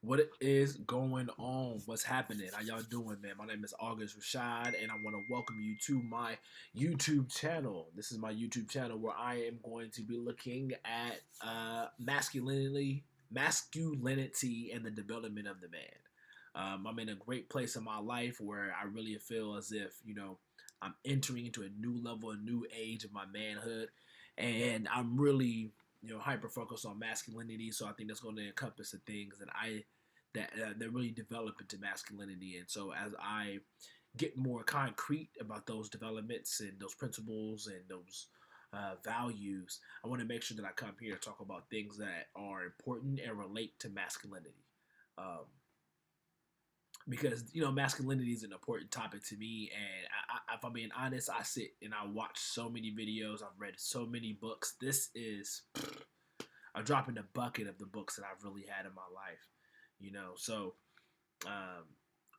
What is going on? What's happening? How y'all doing, man? My name is August Rashaad, and I want to welcome you to my YouTube channel. This is my YouTube channel where I am going to be looking at masculinity, and the development of the man. I'm in a great place in my life where I really feel as if, I'm entering into a new level, a new age of my manhood, and I'm really hyper focused on masculinity. So I think that's going to encompass the things that really develop into masculinity. And so as I get more concrete about those developments and those principles and those values, I want to make sure that I come here to talk about things that are important and relate to masculinity. Um, because masculinity is an important topic to me, and if I'm being honest, I sit and I watch so many videos, I've read so many books. This is a drop in the bucket of the books that I've really had in my life, so um,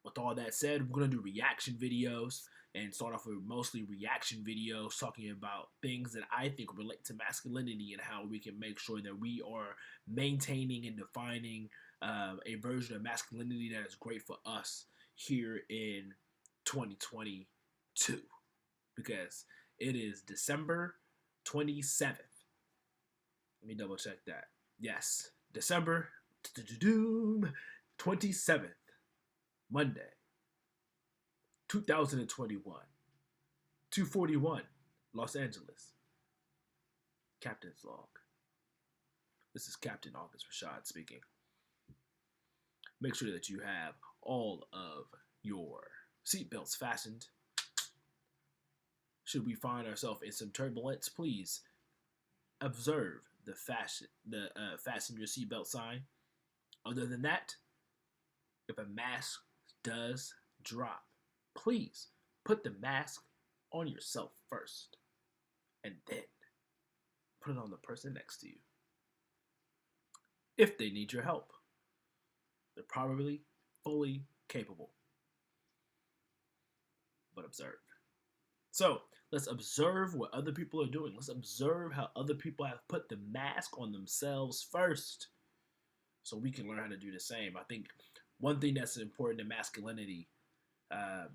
with all that said, we're gonna do reaction videos and start off with mostly reaction videos talking about things that I think relate to masculinity and how we can make sure that we are maintaining and defining a version of masculinity that is great for us here in 2022, because it is December 27th. Let me double check that. Yes, December 27th, Monday, 2021, 2:41, Los Angeles. Captain's log. This is Captain August Rashaad speaking. Make sure that you have all of your seatbelts fastened. Should we find ourselves in some turbulence, please observe the fasten your seatbelt sign. Other than that, if a mask does drop, please put the mask on yourself first and then put it on the person next to you. If they need your help, they're probably fully capable. But observe. So let's observe what other people are doing. Let's observe how other people have put the mask on themselves first, so we can learn how to do the same. I think one thing that's important in masculinity, one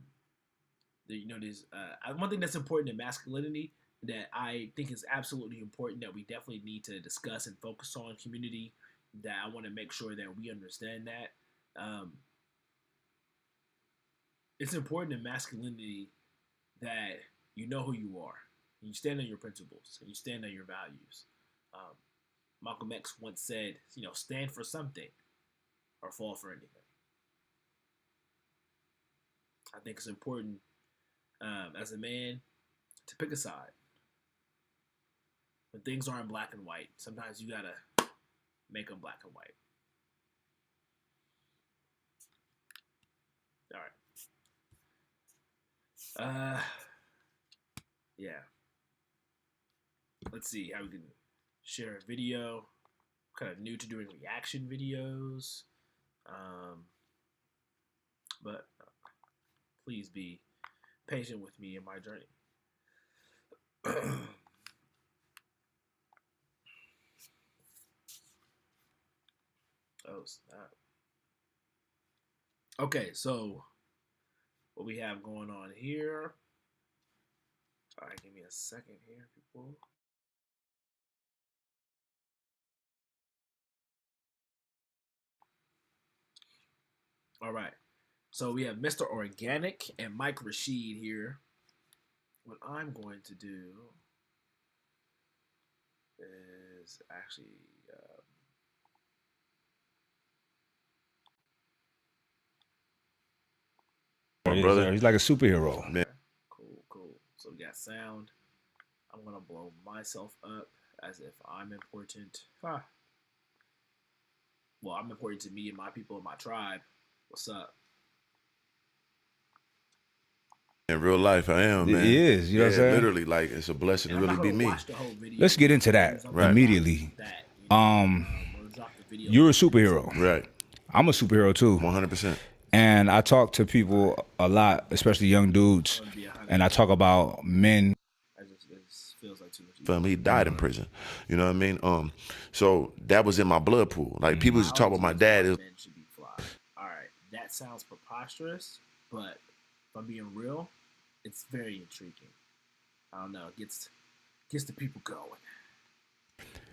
thing that's important in masculinity that I think is absolutely important, that we definitely need to discuss and focus on, community, that I want to make sure that we understand that. It's important in masculinity that you know who you are, and you stand on your principles, and you stand on your values. Malcolm X once said, stand for something or fall for anything. I think it's important as a man to pick a side. When things aren't black and white, sometimes you gotta make them black and white. All right. Yeah. Let's see how we can share a video. I'm kind of new to doing reaction videos. But please be patient with me in my journey. Oh, snap. Okay, so what we have going on here. All right, give me a second here, people. All right, so we have Mr. Organik and Mike Rashaad here. What I'm going to do is actually my brother, he's like a superhero. Okay. Cool. So we got sound. I'm gonna blow myself up as if I'm important. Well, I'm important to me and my people and my tribe. What's up? In real life, I am, man. It is, you know what I'm saying? Literally, like, it's a blessing to really be me. Let's get into that immediately. You're a superhero. Right. I'm a superhero too. 100%. And I talk to people a lot, especially young dudes, and I talk about men. He died in prison. You know what I mean? So that was in my blood pool. Like, people used to talk about my dad. that sounds preposterous, but if I'm being real, it's very intriguing. I don't know, it gets the people going.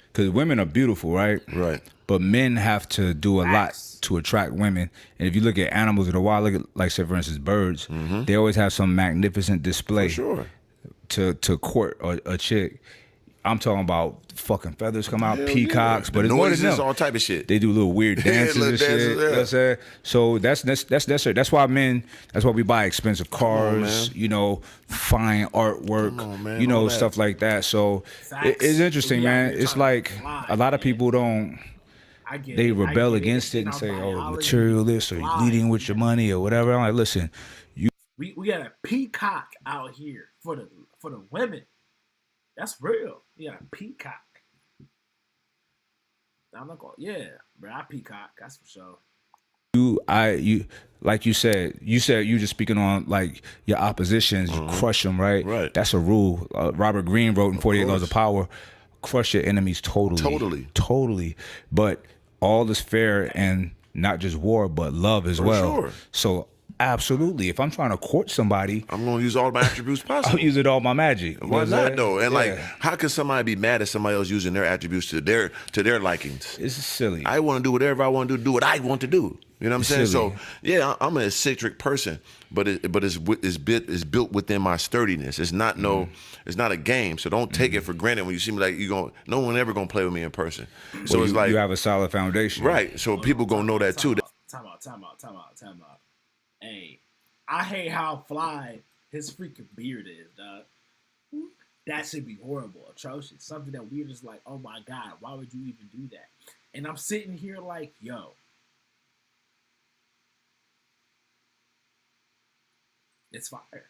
Because women are beautiful, right? Right. But men have to do a lot to attract women. And if you look at animals of the wild, look at, like, say, for instance, birds, they always have some magnificent display For sure. to court a chick. I'm talking about fucking feathers come out, Hell peacocks, yeah. but The it's more than noises, them. all type of shit. They do little weird dances Little and shit. dances, You know what I'm saying? So that's why men. That's why we buy expensive cars. man. Fine artwork. Come on, man. All that. Stuff like that. So Facts. it's interesting, We out man. here It's trying like to fly, a lot of man. people don't. I get They it. rebel I get against it and our say, "Oh, biology materialist, or you flies. leading with your money, or whatever." I'm like, listen, We got a peacock out here for the women. That's real. You got a peacock. I'm not going. Yeah, bro. I peacock. That's for sure. you like you said you just speaking on like your oppositions, you crush them, right? Right. That's a rule. Robert Greene wrote in 48 Laws of Power, crush your enemies totally. But all is fair, and not just war, but love as well. Sure. So absolutely, if I'm trying to court somebody, I'm gonna use all my attributes possible. I'll use it all my magic. Why not though? And like, how can somebody be mad at somebody else using their attributes to their likings? It's silly. I want to do whatever I want to do what I want to do. You know what I'm saying? Silly. So yeah, I'm an eccentric person, but it's built within my sturdiness. It's not it's not a game. So don't take it for granted when you see me like no one ever gonna play with me in person. So Well, it's like you have a solid foundation, right. So people gonna know that too. Time out. Hey, I hate how fly his freaking beard is, dog. That should be horrible, atrocious. Something that we're just like, oh my God, why would you even do that? And I'm sitting here like, yo. It's fire.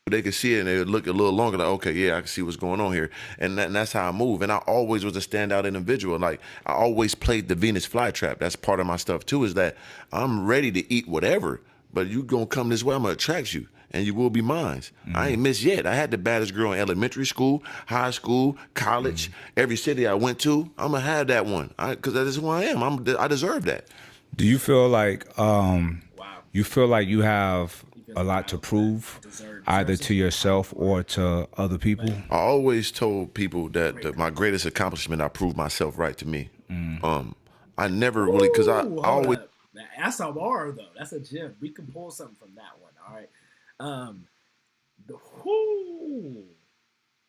They could see it and they would look a little longer like, okay, yeah, I can see what's going on here. And that's how I move. And I always was a standout individual. Like, I always played the Venus flytrap. That's part of my stuff too, is that I'm ready to eat whatever, but you gonna come this way, I'm gonna attract you and you will be mine. I ain't missed yet. I had the baddest girl in elementary school, high school, college, every city I went to. I'm gonna have that one because that is who I am. I deserve that. Do you feel like you feel like you have a lot to prove, either to yourself or to other people? I always told people that my greatest accomplishment, I proved myself right to me. I never really, because I always. That's a bar though. That's a gem. We can pull something from that one. All right.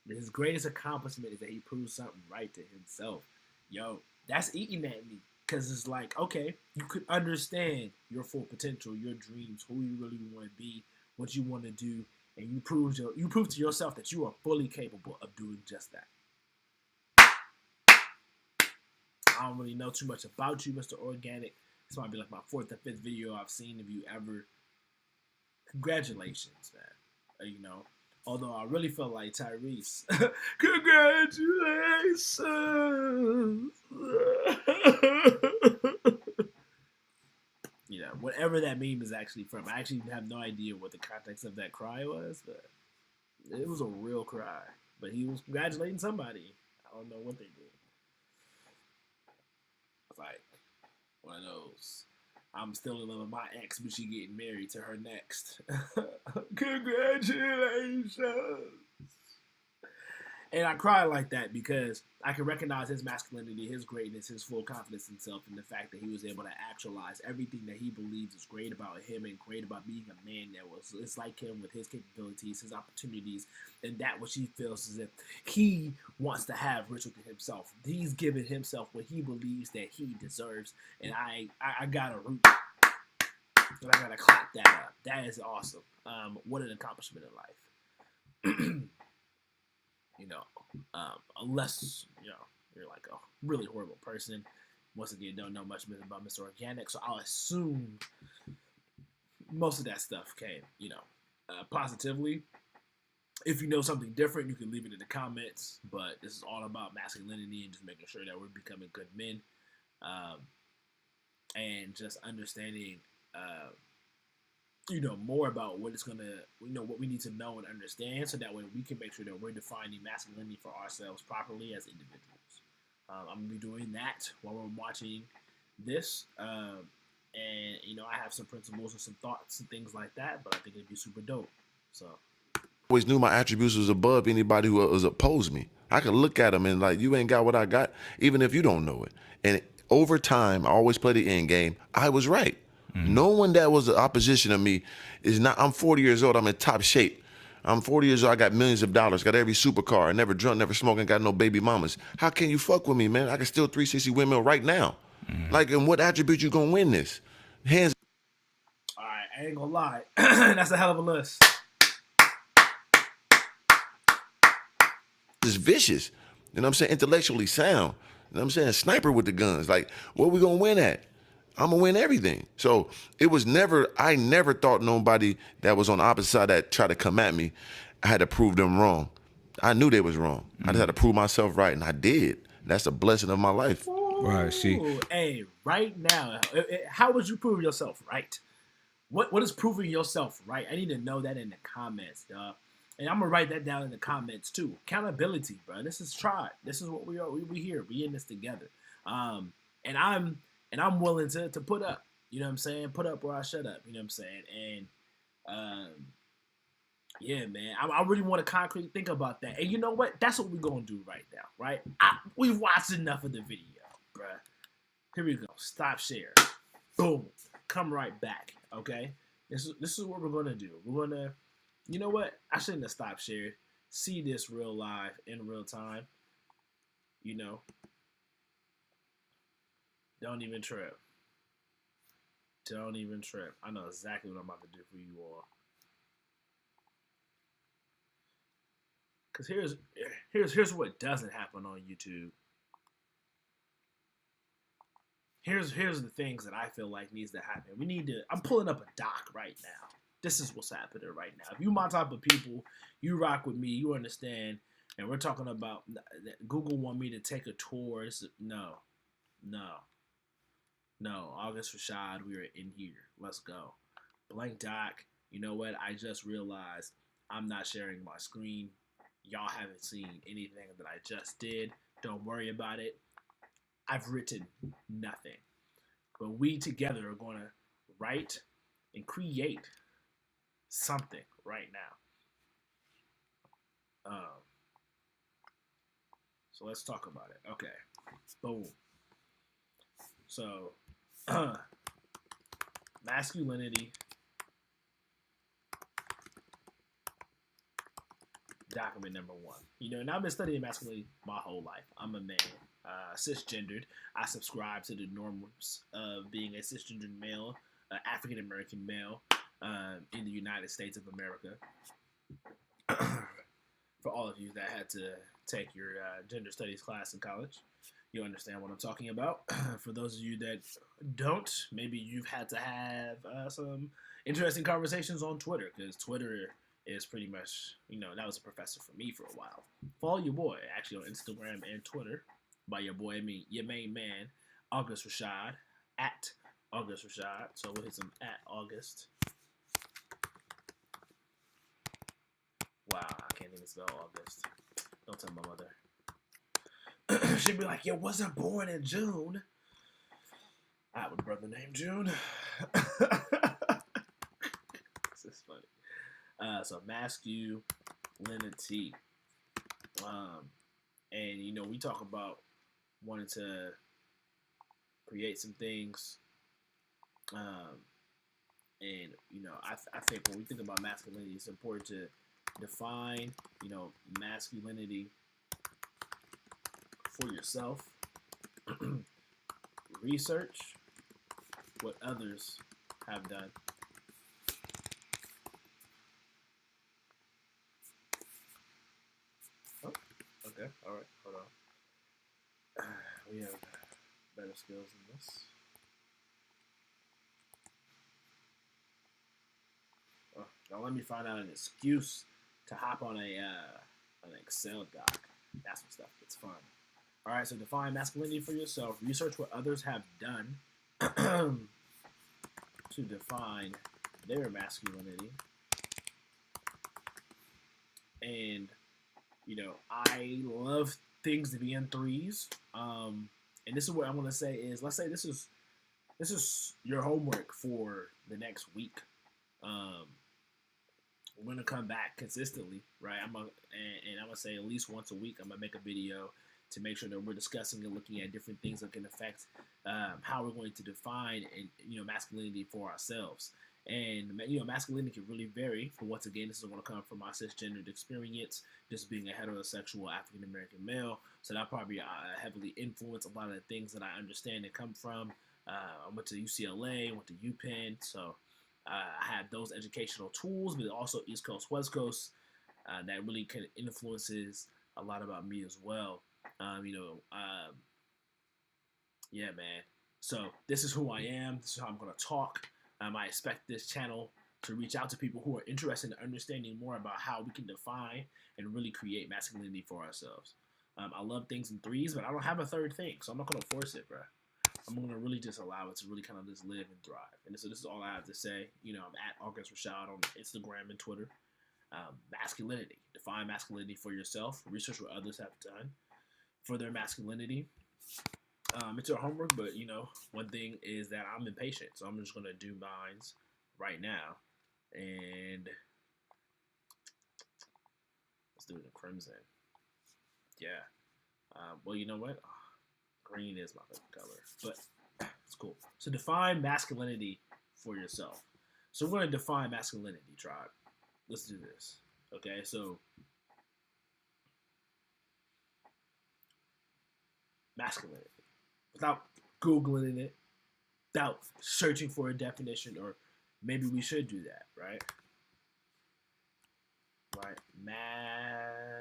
His greatest accomplishment is that he proved something right to himself. Yo, that's eating at me. Because it's like, okay, you could understand your full potential, your dreams, who you really want to be, what you want to do, and you prove to yourself that you are fully capable of doing just that. I don't really know too much about you, Mr. Organik. This might be like my 4th or 5th video I've seen of you ever. Congratulations, man. Although I really felt like Tyrese. Congratulations. Whatever that meme is actually from. I actually have no idea what the context of that cry was, but it was a real cry. But he was congratulating somebody. I don't know what they did. It's like one of those. I'm still in love with my ex, but she getting married to her next. Congratulations. And I cry like that because I can recognize his masculinity, his greatness, his full confidence in himself, and the fact that he was able to actualize everything that he believes is great about him and great about being a man that it's like him with his capabilities, his opportunities, and that which he feels as if he wants to have rich within himself. He's given himself what he believes that he deserves, and I gotta root. And I gotta clap that up. That is awesome. What an accomplishment in life. Unless, you're like a really horrible person. Once again, don't know much about Mr. Organik, so I'll assume most of that stuff came, positively. If you know something different, you can leave it in the comments, but this is all about masculinity and just making sure that we're becoming good men, and just understanding, more about what it's gonna, what we need to know and understand, so that way we can make sure that we're defining masculinity for ourselves properly as individuals. I'm gonna be doing that while we're watching this. And you know, I have some principles and some thoughts and things like that, but I think it'd be super dope. So always knew my attributes was above anybody who was opposed me. I could look at them and like, you ain't got what I got, even if you don't know it. And over time, I always play the end game. I was right. No one that was the opposition of me is not. I'm 40 years old. I'm in top shape. I'm 40 years old. I got millions of dollars. Got every supercar. I never drunk, never smoked, and got no baby mamas. How can you fuck with me, man? I can still 360 windmill right now. Like, in what attribute you gonna win this? Hands. all right, I ain't gonna lie, that's a hell of a list. Is vicious. You know what I'm saying? Intellectually sound. You know what I'm saying? Sniper with the guns. Like, what we gonna win at? I'm gonna win everything. So it was never, I never thought nobody that was on the opposite side that tried to come at me, I had to prove them wrong. I knew they was wrong. I just had to prove myself right, and I did. That's a blessing of my life. Right, see. Hey, right now, how would you prove yourself right? What is proving yourself right? I need to know that in the comments, dog. And I'm gonna write that down in the comments too. Accountability, bro. This is tried. This is what we are. We here. We in this together. And I'm willing to put up. You know what I'm saying? Put up where I shut up. You know what I'm saying? And yeah, man. I really want to concretely think about that. And you know what? That's what we're gonna do right now, right? We've watched enough of the video, bro. Here we go. Stop share. Boom. Come right back. Okay. This is what we're gonna do. We're gonna. You know what? I shouldn't have stopped sharing. See this real live in real time. You know. Don't even trip. Don't even trip. I know exactly what I'm about to do for you all. Cause here's what doesn't happen on YouTube. Here's the things that I feel like needs to happen. We need to. I'm pulling up a doc right now. This is what's happening right now. If you my type of people, you rock with me, you understand. And we're talking about Google want me to take a tour. No. August Rashaad, we are in here. Let's go. Blank doc. You know what? I just realized I'm not sharing my screen. Y'all haven't seen anything that I just did. Don't worry about it. I've written nothing. But we together are going to write and create something right now. So let's talk about it. Okay. Boom. So, masculinity. Document number 1. You know, and I've been studying masculinity my whole life. I'm a man, cisgendered. I subscribe to the norms of being a cisgendered male, African American male, in the United States of America. For all of you that had to take your gender studies class in college, you understand what I'm talking about. For those of you that don't, maybe you've had to have some interesting conversations on Twitter, because Twitter is pretty much, you know, that was a professor for me for a while. Follow your boy, actually, on Instagram and Twitter, by your boy, I mean, your main man, August Rashaad, at August Rashaad. So we'll hit some at August. Wow, I can't even spell August. Don't tell my mother. She'd be like, yo, wasn't born in June. I have a brother named June. This is funny. So masculinity. And, you know, we talk about wanting to create some things. And, you know, I think when we think about masculinity, it's important to define, you know, masculinity for yourself. Research what others have done. Oh, okay, all right, hold on. We have better skills than this. Oh, now let me find out an excuse to hop on an Excel doc. That's when stuff gets fun. All right, so define masculinity for yourself. Research what others have done to define their masculinity. And, you know, I love things to be in threes. And this is what I'm going to say is, let's say this is this is your homework for the next week. We're gonna come back consistently, right? I'm gonna say at least once a week I'm gonna make a video to make sure that we're discussing and looking at different things that can affect how we're going to define and masculinity for ourselves. And masculinity can really vary. For once again, this is going to come from my cisgendered experience, just being a heterosexual African American male. So that probably heavily influenced a lot of the things that I understand and come from. I went to UCLA, went to UPenn, so I had those educational tools, but also East Coast, West Coast, that really kind of influences a lot about me as well. Yeah, man. So this is who I am. This is how I'm going to talk. I expect this channel to reach out to people who are interested in understanding more about how we can define and really create masculinity for ourselves. I love things in threes, but I don't have a third thing, so I'm not going to force it, bro. I'm going to really just allow it to really kind of just live and thrive. And so this is all I have to say. I'm at August Rashaad on Instagram and Twitter. Masculinity. Define masculinity for yourself. Research what others have done for their masculinity. It's your homework, but one thing is that I'm impatient, so I'm just gonna do mines right now, and let's do it in crimson. Yeah. Well, you know what? Green is my favorite color, but it's cool. So define masculinity for yourself. So we're gonna define masculinity, tribe. Let's do this. Okay, so masculinity. Without Googling it, without searching for a definition, or maybe we should do that, right? Right,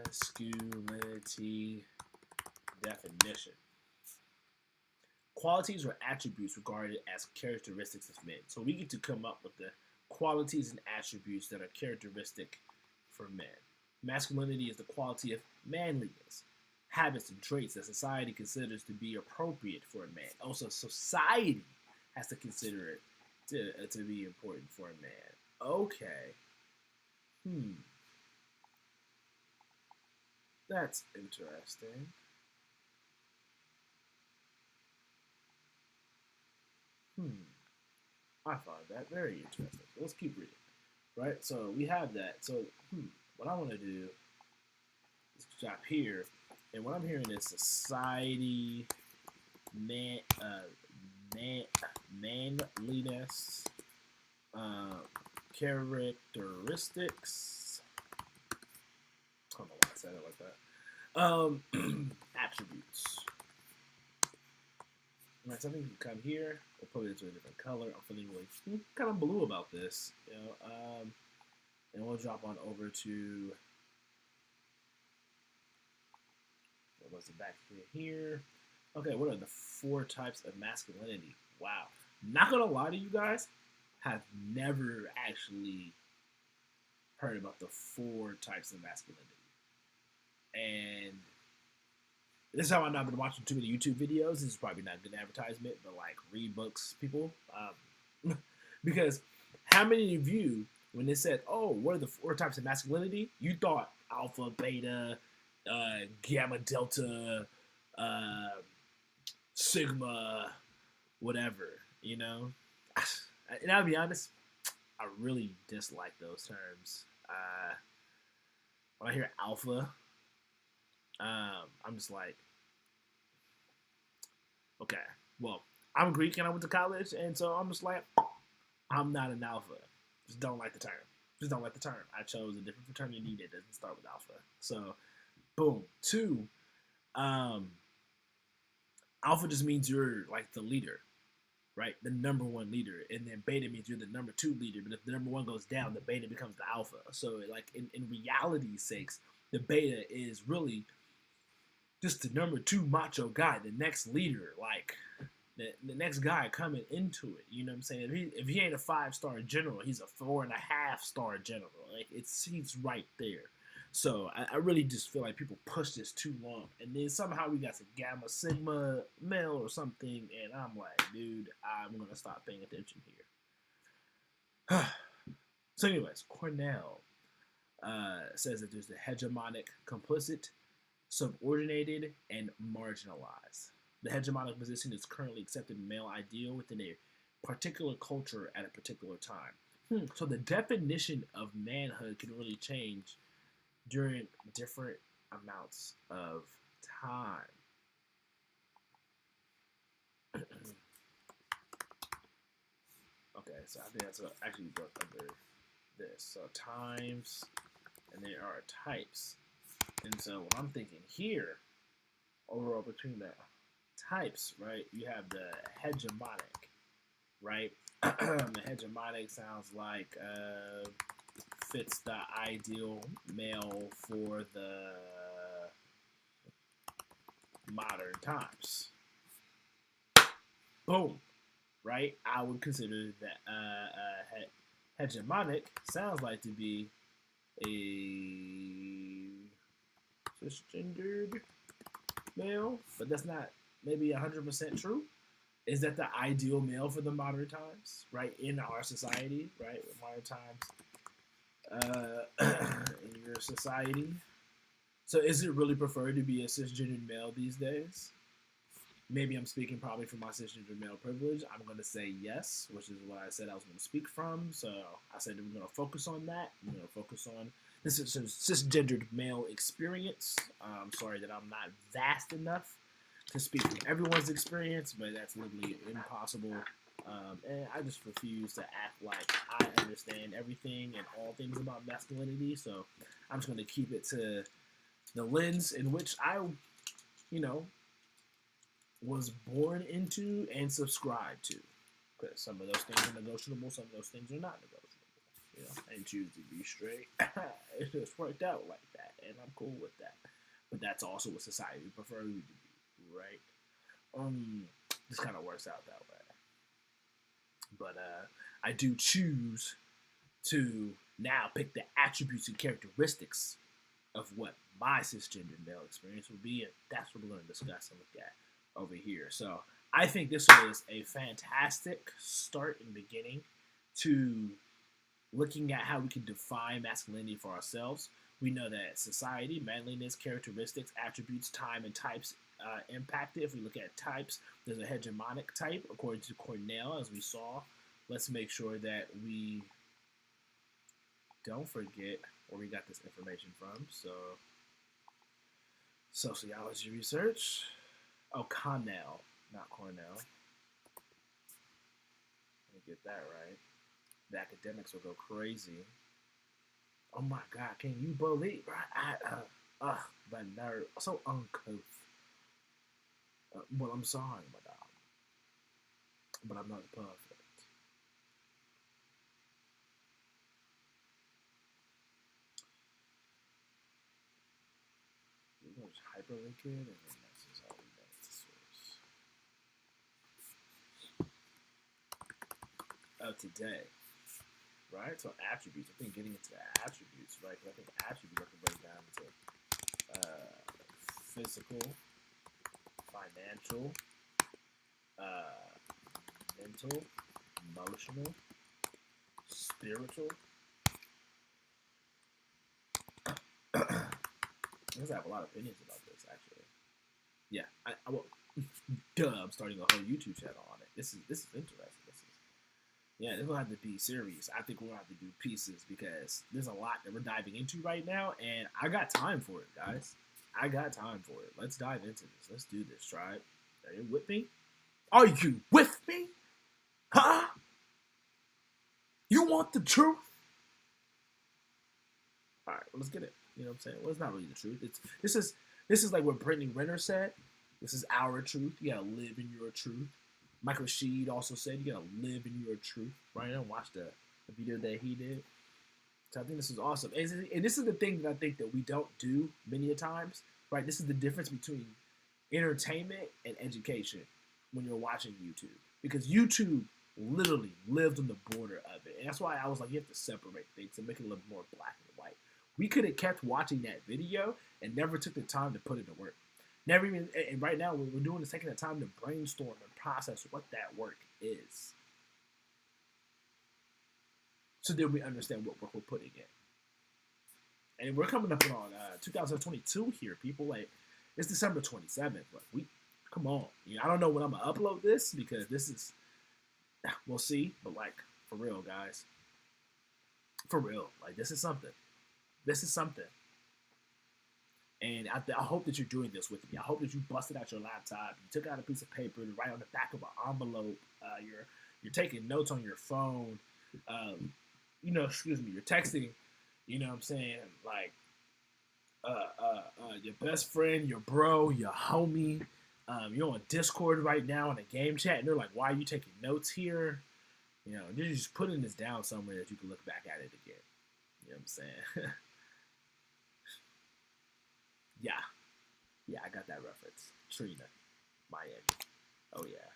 masculinity definition. Qualities or attributes regarded as characteristics of men. So we get to come up with the qualities and attributes that are characteristic for men. Masculinity is the quality of manliness, habits and traits that society considers to be appropriate for a man. Also, society has to consider it to be important for a man. Okay. That's interesting. I find that very interesting. Let's keep reading. Right? So we have that. So what I want to do is stop here. And what I'm hearing is society, manliness, characteristics. I don't know why I said it like that. Attributes. Right, so I think we can come here. We'll put it into a different color. I'm feeling really kind of blue about this, and we'll drop on over to. What was the back here? Okay, what are the 4 types of masculinity? Wow. Not gonna lie to you guys, have never actually heard about the 4 types of masculinity. And this is how I've not been watching too many YouTube videos. This is probably not good advertisement, but like read books, people. Because how many of you, when they said, oh, what are the 4 types of masculinity, you thought alpha, beta, gamma, delta, sigma, whatever, And I'll be honest, I really dislike those terms. When I hear alpha, I'm just like, okay, well, I'm Greek and I went to college, and so I'm just like, I'm not an alpha. Just don't like the term. Just don't like the term. I chose a different fraternity that doesn't start with alpha. So, boom. 2, alpha just means you're like the leader, right? The number 1 leader. And then beta means you're the number 2 leader. But if the number 1 goes down, the beta becomes the alpha. So like in reality's sakes, the beta is really just the number 2 macho guy, the next leader, like the next guy coming into it. You know what I'm saying? If he ain't a 5-star general, he's a 4.5-star general. Like he's right there. So I really just feel like people push this too long, and then somehow we got some gamma sigma male or something, and I'm like, dude, I'm gonna stop paying attention here. So, anyways, Cornell says that there's the hegemonic, complicit, subordinated, and marginalized. The hegemonic position is currently accepted male ideal within a particular culture at a particular time. So the definition of manhood can really change during different amounts of time. Okay, so I think that's actually built under this. So times, and there are types. And so what I'm thinking here, overall between the types, right, you have the hegemonic, right? The hegemonic sounds like fits the ideal male for the modern times. Boom, right? I would consider that hegemonic sounds like to be a cisgendered male, but that's not maybe 100% true. Is that the ideal male for the modern times, right? In our society, right? Modern times in your society. So is it really preferred to be a cisgendered male these days? Maybe I'm speaking probably from my cisgendered male privilege. I'm going to say yes, which is what I said I was going to speak from. So I said we're going to focus on that. We're going to focus on this is a cisgendered male experience. I'm sorry that I'm not vast enough to speak from everyone's experience, but that's literally impossible. And I just refuse to act like I understand everything and all things about masculinity. So I'm just going to keep it to the lens in which I, was born into and subscribed to. Because some of those things are negotiable, some of those things are not negotiable. And choose to be straight. It just worked out like that, and I'm cool with that. But that's also what society prefers you to be, right? This kind of works out that way. But I do choose to now pick the attributes and characteristics of what my cisgendered male experience will be, and that's what we're going to discuss and look at over here. So I think this was a fantastic start and beginning to looking at how we can define masculinity for ourselves. We know that society, manliness, characteristics, attributes, time, and types impact it. If we look at types, there's a hegemonic type, according to Cornell, as we saw. Let's make sure that we don't forget where we got this information from. So, sociology research. Oh, Cornell, not Cornell. Let me get that right. The academics will go crazy. Oh my God, can you believe? The nerve, so uncouth. Well, I'm sorry, madame, but I'm not perfect. We're going to hyperlink it, and then that's just how we get the source. Of today. Right? So attributes. I think getting into the attributes, right? I think attributes have to break down into physical, financial, mental, emotional, spiritual. I have a lot of opinions about this, actually. Yeah, I I'm starting a whole YouTube channel on it. This is interesting. This will have to be serious. I think we'll have to do pieces because there's a lot that we're diving into right now, and I got time for it, guys. I got time for it. Let's dive into this. Let's do this, tribe. Are you with me? Are you with me? Huh? You want the truth? All right, let's get it. You know what I'm saying? Well, it's not really the truth. This is like what Brittany Renner said. This is our truth. You gotta live in your truth. Michael Sheed also said you gotta live in your truth, right? And watch the video that he did. So I think this is awesome. And this is the thing that I think that we don't do many a times, right? This is the difference between entertainment and education when you're watching YouTube. Because YouTube literally lived on the border of it. And that's why I was like, you have to separate things and make it a little more black and white. We could have kept watching that video and never took the time to put it to work. Never even, and right now we're doing the taking the time to brainstorm and process what that work is. So then we understand what work we're putting in. And we're coming up on 2022 here, people. Like, it's December 27th. Like, Come on. You know, I don't know when I'm going to upload this because this is, we'll see. But, like, for real, guys. For real. Like, this is something. This is something. And I hope that you're doing this with me. I hope that you busted out your laptop. You took out a piece of paper to write on the back of an envelope. You're taking notes on your phone. You know, excuse me. You're texting. You know what I'm saying? Like, your best friend, your bro, your homie. You're on Discord right now in a game chat, and they're like, "Why are you taking notes here?" You know, you're just putting this down somewhere that you can look back at it again. You know what I'm saying? Yeah, I got that reference. Trina, Miami. Oh yeah.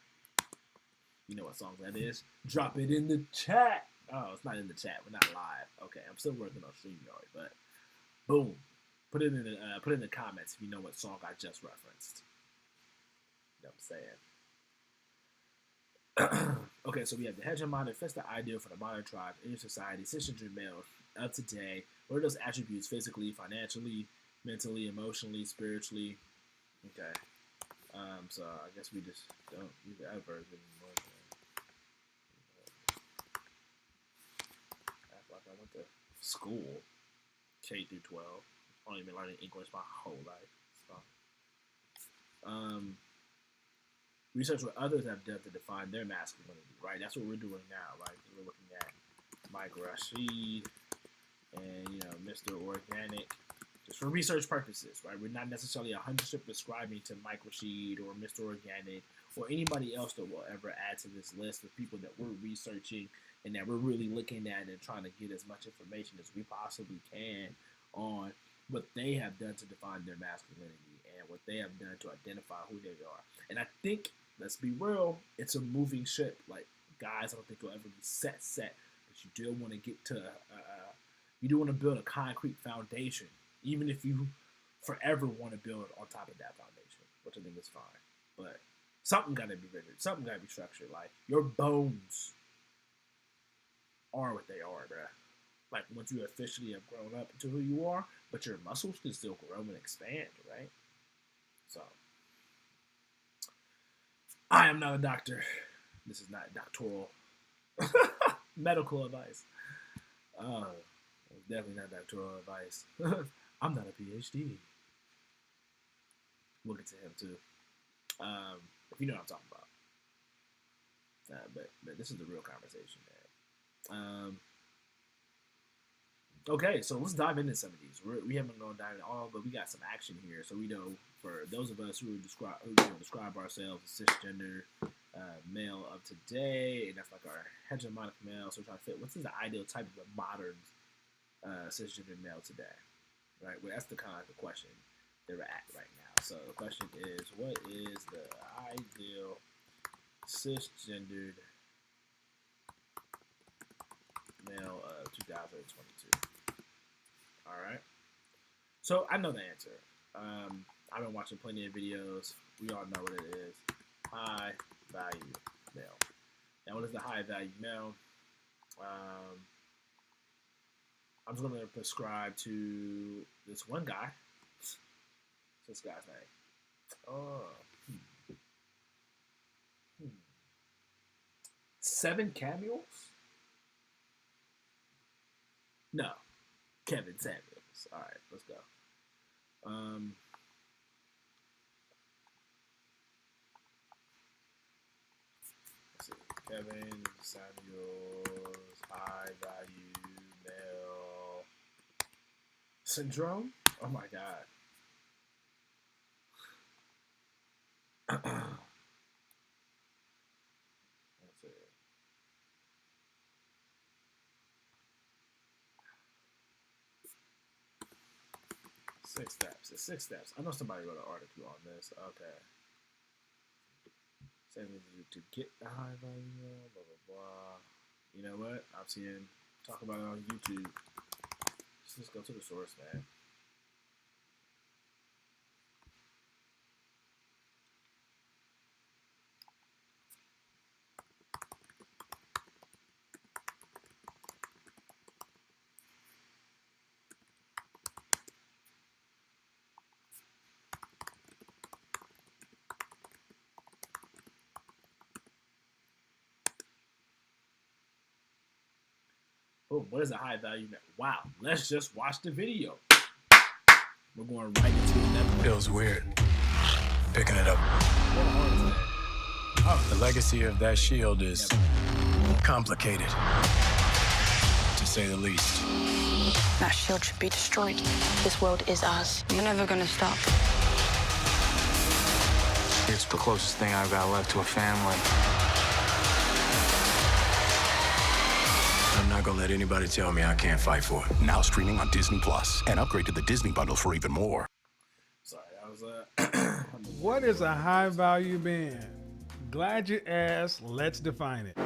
You know what song that is? Drop it in the chat. Oh, it's not in the chat. We're not live. Okay, I'm still working on StreamYard, but boom. Put it in the comments if you know what song I just referenced. You know what I'm saying? Okay, so we have the hegemonic, fits the ideal for the modern tribe, in society, cisgendered male of today. What are those attributes physically, financially, mentally, emotionally, spiritually? Okay. So I guess we just don't use the adverbs anymore. Act like I went to school, K through 12. I've only been learning English my whole life. So, research what others have done to define their masculinity, right? That's what we're doing now, right? We're looking at August Rashaad and, you know, Mr. Organik, just for research purposes, right? We're not necessarily 100% prescribing to Mike Rashaad or Mr. Organik or anybody else that will ever add to this list of people that we're researching and that we're really looking at and trying to get as much information as we possibly can on what they have done to define their masculinity and what they have done to identify who they are. And I think, let's be real, it's a moving ship. Like, guys, I don't think you'll ever be set, but you do want to get to, you do want to build a concrete foundation, even if you forever want to build on top of that foundation, which I think is fine. But something got to be rigid. Something got to be structured. Like, your bones are what they are, bruh. Like, once you officially have grown up into who you are, but your muscles can still grow and expand, right? So, I am not a doctor. This is not doctoral medical advice. It's definitely not doctoral advice. I'm not a PhD. We'll get to him too. If you know what I'm talking about. But this is the real conversation, man. Okay, so let's dive into some of these. We haven't gone down in all, but we got some action here. So we know, for those of us who describe ourselves as cisgender male of today, and that's like our hegemonic male. So we're trying to fit what's the ideal type of a modern cisgender male today, right? Well, that's the kind of the question that we're at right now. So the question is, what is the ideal cisgendered male of 2022? All right. So I know the answer. I've been watching plenty of videos. We all know what it is. High value male. Now, what is the high value male? I'm just going to prescribe to this one guy. What's this guy's name? 7 Samuels? No. Kevin Samuels. All right, let's go. Let's see. Kevin Samuels, high value male syndrome. Oh my god. Let's see. 6 steps. It's 6 steps. I know somebody wrote an article on this. Okay. 7 to get the high value, blah, blah, blah. You know what? I've seen him talk about it on YouTube. Just go to the source, man. Oh, what is a high value man? Wow, let's just watch the video. We're going right into it. Feels weird picking it up. Oh. The legacy of that shield is complicated, to say the least. That shield should be destroyed. This world is ours. We're never gonna stop. It's the closest thing I've got left to a family. I'm not gonna let anybody tell me I can't fight for it. Now streaming on Disney Plus, and upgrade to the Disney bundle for even more. Sorry, that was What is a high value man? Glad you asked. Let's define it.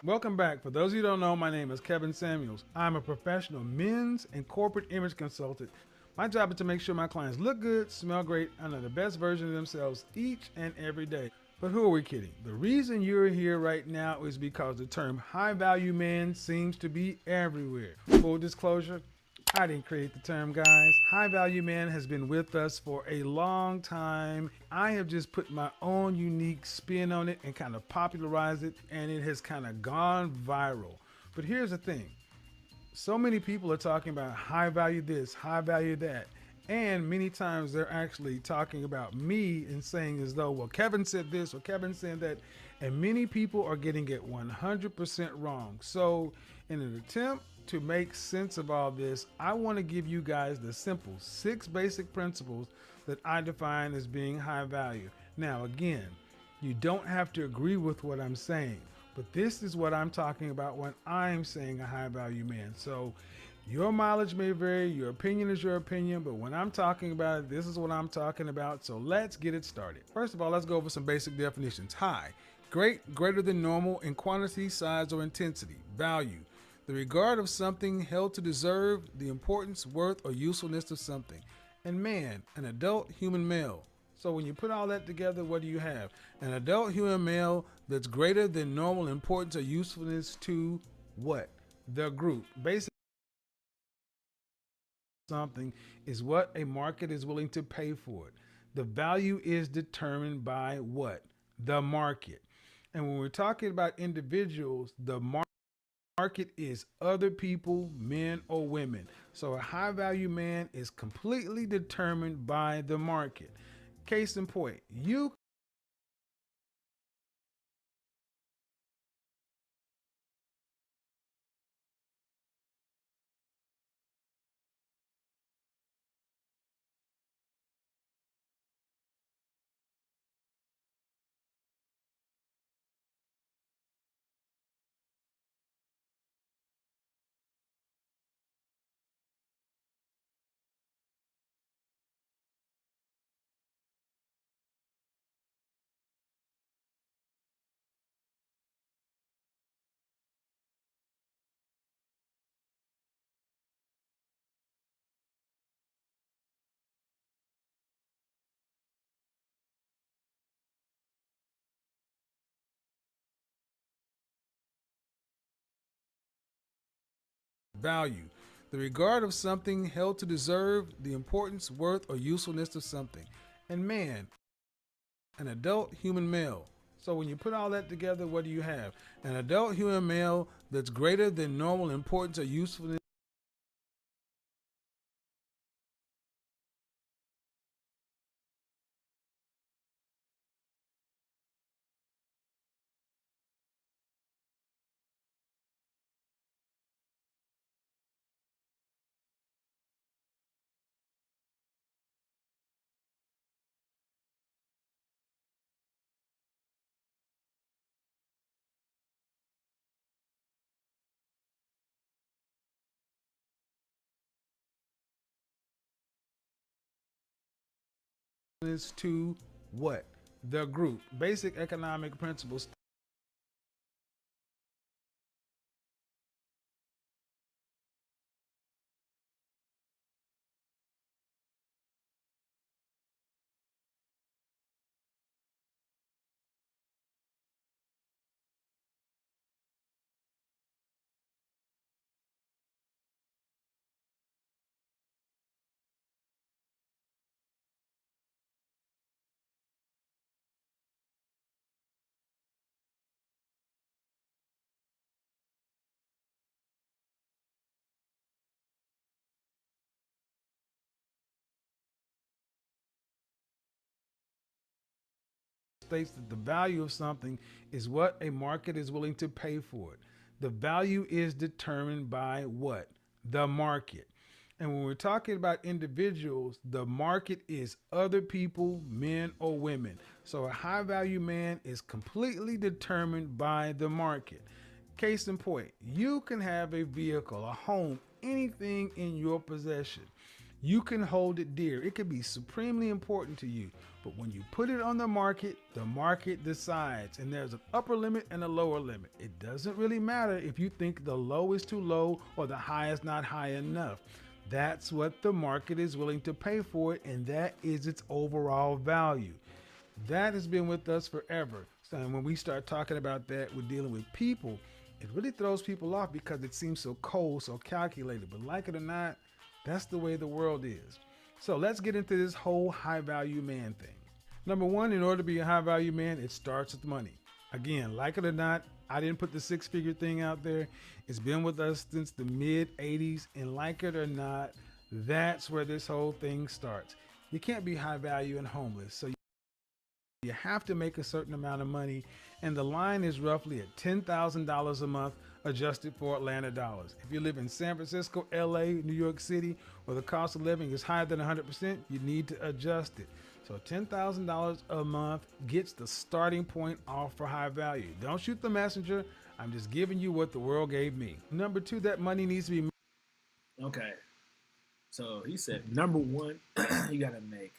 Welcome back. For those of you who don't know, my name is Kevin Samuels. I'm a professional men's and corporate image consultant. My job is to make sure my clients look good, smell great, and are the best version of themselves each and every day. But who are we kidding? The reason you're here right now is because the term high value man seems to be everywhere. Full disclosure, I didn't create the term, guys. High value man has been with us for a long time. I have just put my own unique spin on it and kind of popularized it, and it has kind of gone viral. But here's the thing. So many people are talking about high value this, high value that. And many times they're actually talking about me and saying as though, well, Kevin said this or Kevin said that. And many people are getting it 100% wrong. So in an attempt to make sense of all this, I want to give you guys the simple 6 basic principles that I define as being high value. Now, again, you don't have to agree with what I'm saying, but this is what I'm talking about when I'm saying a high value man. So your mileage may vary, your opinion is your opinion, but when I'm talking about it, this is what I'm talking about. So let's get it started. First of all, let's go over some basic definitions. High, great, greater than normal in quantity, size, or intensity. Value, the regard of something held to deserve, the importance, worth, or usefulness of something. And man, an adult human male. So when you put all that together, what do you have? An adult human male that's greater than normal importance or usefulness to what? The group. Basically, something is what a market is willing to pay for it. The value is determined by what? The market. And when we're talking about individuals, the market is other people, men or women. So a high value man is completely determined by the market. Case in point, you value, the regard of something held to deserve, the importance, worth, or usefulness of something. And man, an adult human male. So when you put all that together, what do you have? An adult human male that's greater than normal importance or usefulness to what? The group. Basic economic principles. states that the value of something is what a market is willing to pay for it. The value is determined by what? The market. And when we're talking about individuals, the market is other people, men or women. So a high value man is completely determined by the market. Case in point, you can have a vehicle, a home, anything in your possession. You can hold it dear. It could be supremely important to you. But when you put it on the market decides. And there's an upper limit and a lower limit. It doesn't really matter if you think the low is too low or the high is not high enough. That's what the market is willing to pay for it, and that is its overall value. That has been with us forever. So when we start talking about that, we're dealing with people. It really throws people off because it seems so cold, so calculated. But like it or not, that's the way the world is. So let's get into this whole high value man thing. Number one, in order to be a high value man, it starts with money. Again, like it or not, I didn't put the six-figure thing out there. It's been with us since the mid-'80s, and like it or not, that's where this whole thing starts. You can't be high value and homeless, so you have to make a certain amount of money, and the line is roughly at $10,000 a month adjusted for Atlanta dollars. If you live in San Francisco, LA, New York City, where the cost of living is higher than 100%, you need to adjust it. So $10,000 a month gets the starting point off for high value. Don't shoot the messenger. I'm just giving you what the world gave me. Number two, that money needs to be. Okay. So he said, number one, you got to make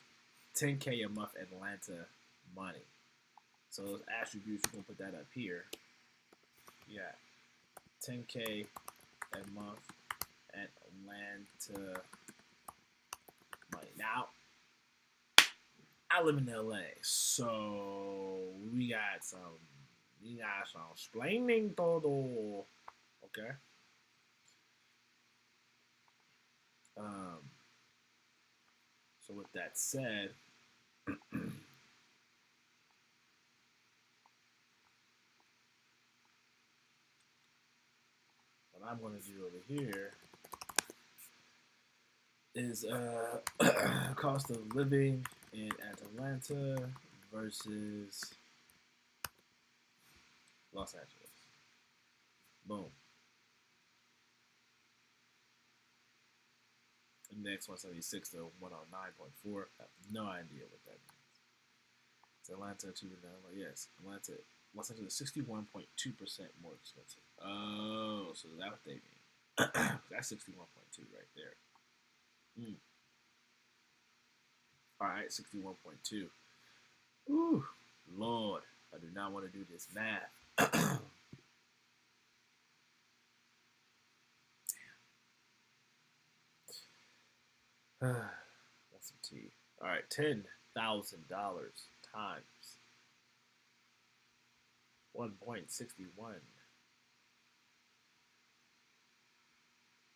$10K a month Atlanta money. So those attributes, we're going to put that up here. You got $10K a month Atlanta money. Now, I live in LA, so we got some explaining todo, okay? So with that said, what I'm going to do over here is cost of living in Atlanta versus Los Angeles. Boom. Index 176 to 109.4. I have no idea what that means. It's Atlanta to yes, Atlanta. Los Angeles is 61.2% more expensive. Oh, so that's what they mean. That's 61.2 right there. All right, 61.2. Ooh, Lord, I do not want to do this math. Want some tea. All right, $10,000 times 1.61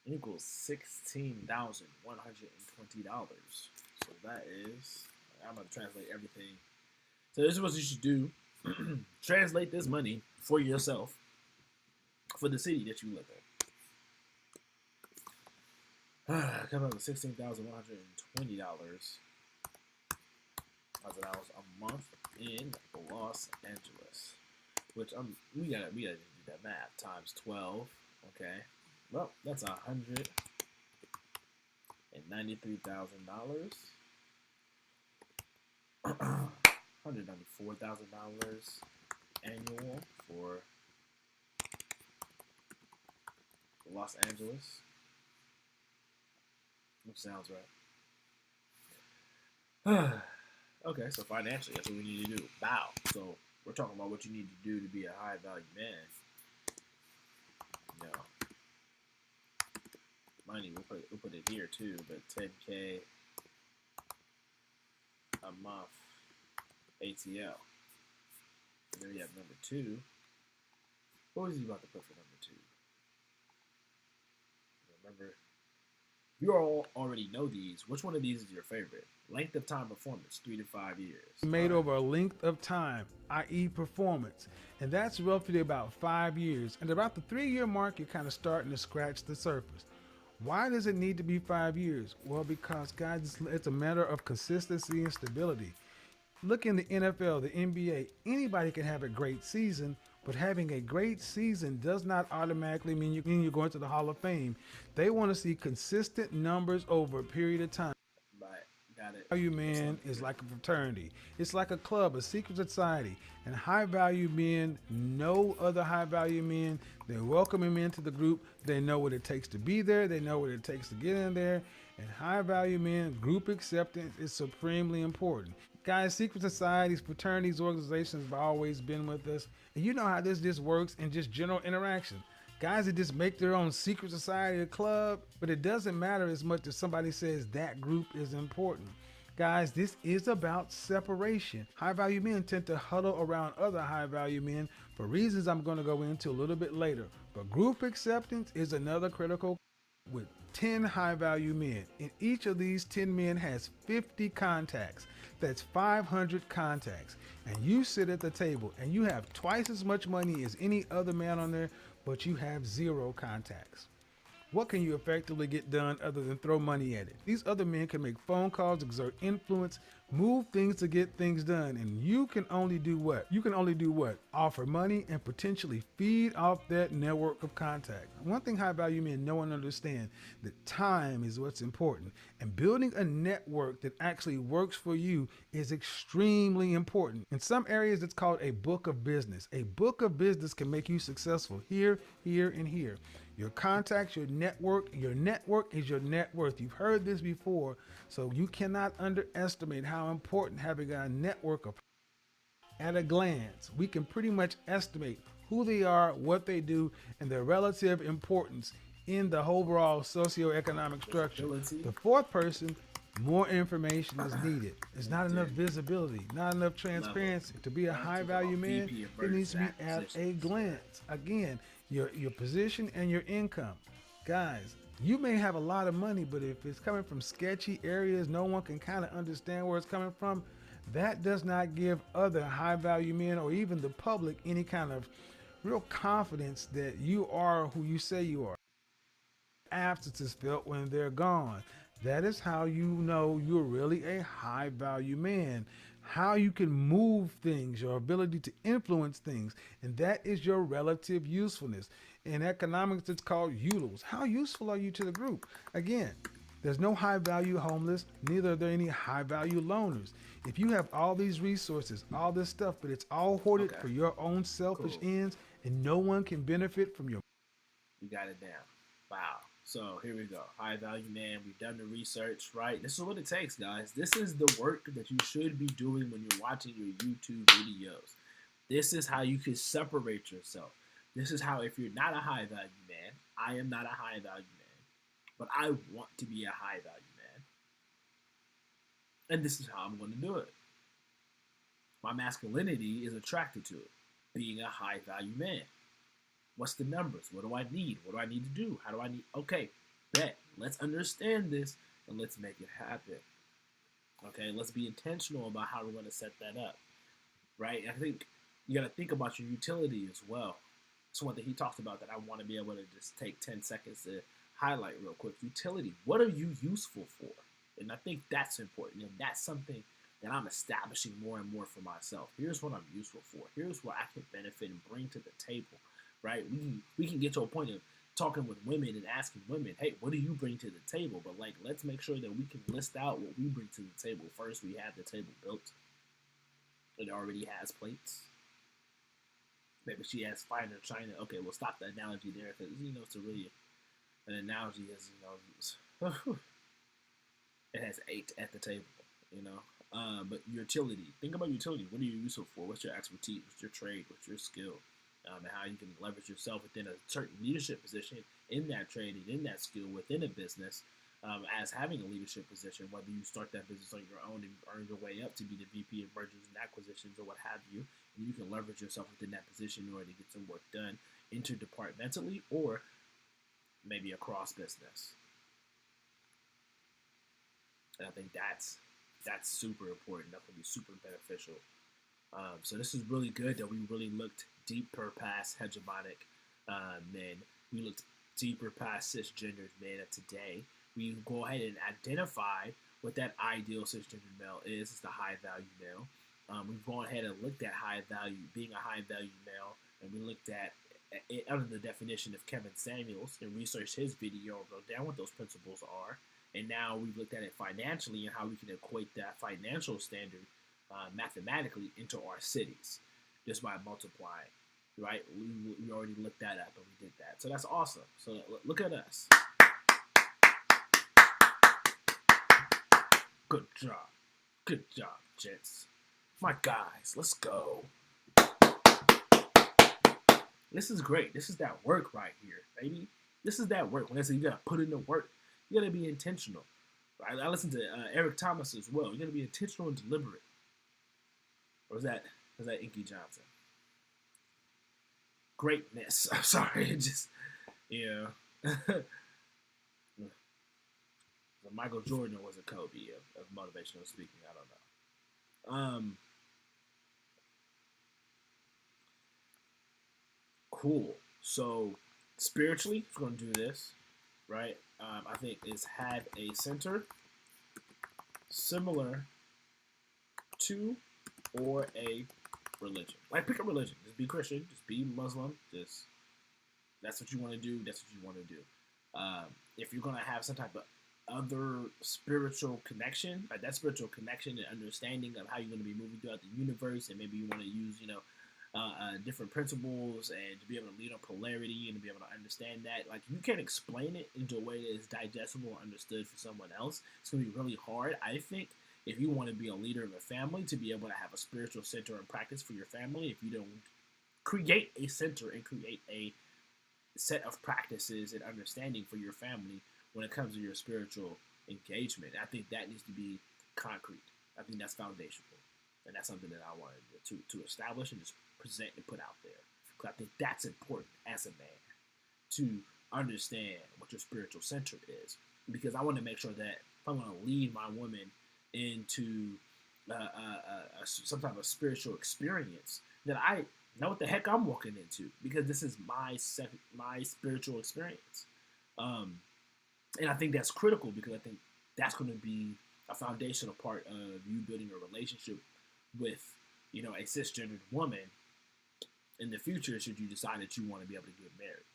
equals $16,120. So that is, I'm going to translate everything. So this is what you should do. Translate this money for yourself, for the city that you live in. Come up with $16,120 a month in Los Angeles, which we gotta do that math times 12. Okay, well that's $193,000 $194,000 annual for Los Angeles. Which sounds right. Okay, so financially, that's what we need to do. Bow. So we're talking about what you need to do to be a high value man. You know, money. We'll put it here too. But $10K a month ATL. And then we have number two. What was he about to put for number two? Remember. You all already know these. Which one of these is your favorite? Length of time performance, 3 to 5 years. Made over a length of time, i.e. performance. And that's roughly about 5 years. And about the 3-year mark, you're kind of starting to scratch the surface. Why does it need to be 5 years? Well, because, guys, it's a matter of consistency and stability. Look in the NFL, the NBA, anybody can have a great season, but having a great season does not automatically mean you're going to the Hall of Fame. They want to see consistent numbers over a period of time. Right. Got it. Value men is like a fraternity. It's like a club, a secret society. And high value men, no other high value men, they're welcoming men to the group. They know what it takes to be there. They know what it takes to get in there. And high value men, group acceptance is supremely important. Guys, secret societies, fraternities, organizations have always been with us. And you know how this just works in just general interaction. Guys that just make their own secret society or club, but it doesn't matter as much as somebody says that group is important. Guys, this is about separation. High value men tend to huddle around other high value men for reasons I'm going to go into a little bit later. But group acceptance is another critical with 10 high value men. And each of these 10 men has 50 contacts. That's 500 contacts. And you sit at the table and you have twice as much money as any other man on there, but you have 0 contacts. What can you effectively get done other than throw money at it? These other men can make phone calls, exert influence, move things to get things done. And you can only do what? Offer money and potentially feed off that network of contact. One thing high value men know and understand, that time is what's important. And building a network that actually works for you is extremely important. In some areas, it's called a book of business. A book of business can make you successful here, here, and here. Your contacts, your network is your net worth. You've heard this before, so you cannot underestimate how important having a network of. At a glance, we can pretty much estimate who they are, what they do, and their relative importance in the overall socioeconomic structure. The fourth person, more information is needed. There's not enough visibility, not enough transparency. To be a high value man, it needs to be at a glance. Again, your position and your income. Guys, you may have a lot of money, but if it's coming from sketchy areas, no one can kind of understand where it's coming from. That does not give other high value men or even the public any kind of real confidence that you are who you say you are. Absence is felt when they're gone. That is how you know you're really a high value man. How you can move things, your ability to influence things, and that is your relative usefulness. In economics, it's called ULOs. How useful are you to the group? Again, there's no high value homeless, neither are there any high value loners. If you have all these resources, all this stuff, but it's all hoarded for your own selfish ends, and no one can benefit from your. You got it down. Wow. So here we go. High value man. We've done the research, right? This is what it takes, guys. This is the work that you should be doing when you're watching your YouTube videos. This is how you can separate yourself. This is how, if you're not a high value man, I am not a high value man, but I want to be a high value man. And this is how I'm going to do it. My masculinity is attracted to it. Being a high value man. What's the numbers? What do I need? What do I need to do? How do I need? Okay, bet. Let's understand this and let's make it happen. Okay, let's be intentional about how we're going to set that up. Right? I think you got to think about your utility as well. It's one that he talks about that I want to be able to just take 10 seconds to highlight real quick. Utility. What are you useful for? And I think that's important. And that's something that I'm establishing more and more for myself. Here's what I'm useful for. Here's what I can benefit and bring to the table. Right? We can get to a point of talking with women and asking women, hey, what do you bring to the table? But like, let's make sure that we can list out what we bring to the table. First, we have the table built. It already has plates. Maybe she has finer china. Okay, we'll stop the analogy there because, it's a really, an analogy is, it has 8 at the table, But utility, think about utility. What are you useful for? What's your expertise? What's your trade? What's your skill? And how you can leverage yourself within a certain leadership position in that trade and in that skill within a business as having a leadership position, whether you start that business on your own and earn your way up to be the VP of mergers and acquisitions or what have you, and you can leverage yourself within that position in order to get some work done interdepartmentally or maybe across business. And I think that's super important. That can be super beneficial. So this is really good that we really looked deeper past hegemonic men. We looked deeper past cisgendered men of today. We go ahead and identify what that ideal cisgendered male is. It's the high value male. we've gone ahead and looked at being a high value male, and we looked at it under the definition of Kevin Samuels and researched his video and wrote down what those principles are. And now we've looked at it financially and how we can equate that financial standard mathematically into our cities just by multiplying, right? We already looked that up and we did that. So that's awesome. So look at us. Good job. Good job, gents. My guys, let's go. This is great. This is that work right here, baby. This is that work. When I say you gotta put in the work, you gotta be intentional. I listen to Eric Thomas as well. You gotta be intentional and deliberate. Or is that Inky Johnson? Greatness. I'm sorry. Just Michael Jordan was a Kobe of motivational speaking. I don't know. Cool. So spiritually, we're going to do this, right? I think is have a center similar to or a religion. Like pick a religion. Just be Christian. Just be Muslim. Just that's what you want to do. That's what you want to do. If you're going to have some type of other spiritual connection, like that spiritual connection and understanding of how you're going to be moving throughout the universe, and maybe you want to use, different principles and to be able to lead on polarity and to be able to understand that. Like, you can't explain it into a way that is digestible or understood for someone else. It's going to be really hard, I think, if you want to be a leader of a family, to be able to have a spiritual center and practice for your family. If you don't create a center and create a set of practices and understanding for your family when it comes to your spiritual engagement, I think that needs to be concrete. I think that's foundational. And that's something that I wanted to establish and just present and put out there. Because I think that's important as a man to understand what your spiritual center is. Because I want to make sure that if I'm going to lead my woman into some type of spiritual experience, that I know what the heck I'm walking into. Because this is my spiritual experience. And I think that's critical, because I think that's going to be a foundational part of you building a relationship with, a cisgendered woman in the future, should you decide that you want to be able to get married.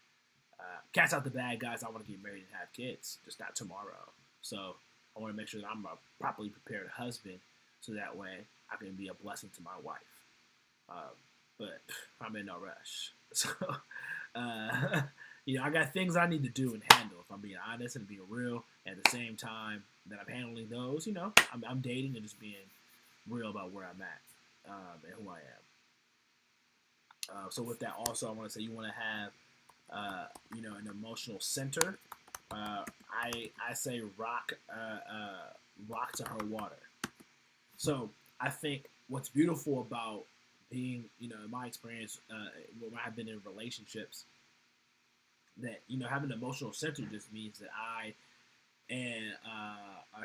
Cat's out the bag, guys. I want to get married and have kids, just not tomorrow. So I want to make sure that I'm a properly prepared husband, so that way I can be a blessing to my wife. But I'm in no rush. So, I got things I need to do and handle, if I'm being honest and being real. At the same time that I'm handling those, I'm dating and just being real about where I'm at and who I am. So with that, also, I want to say you want to have, an emotional center. I say rock to her water. So I think what's beautiful about being, in my experience, when I've been in relationships, that having an emotional center just means that I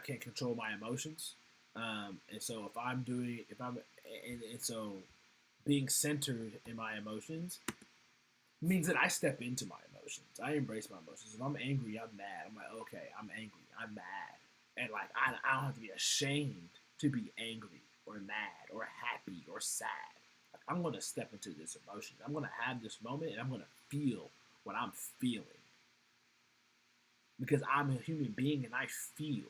can control my emotions. And so so being centered in my emotions means that I step into my emotions. I embrace my emotions. If I'm angry, I'm mad. I'm like, okay, I'm angry. I'm mad. And like, I don't have to be ashamed to be angry or mad or happy or sad. Like, I'm going to step into this emotion. I'm going to have this moment and I'm going to feel what I'm feeling. Because I'm a human being and I feel.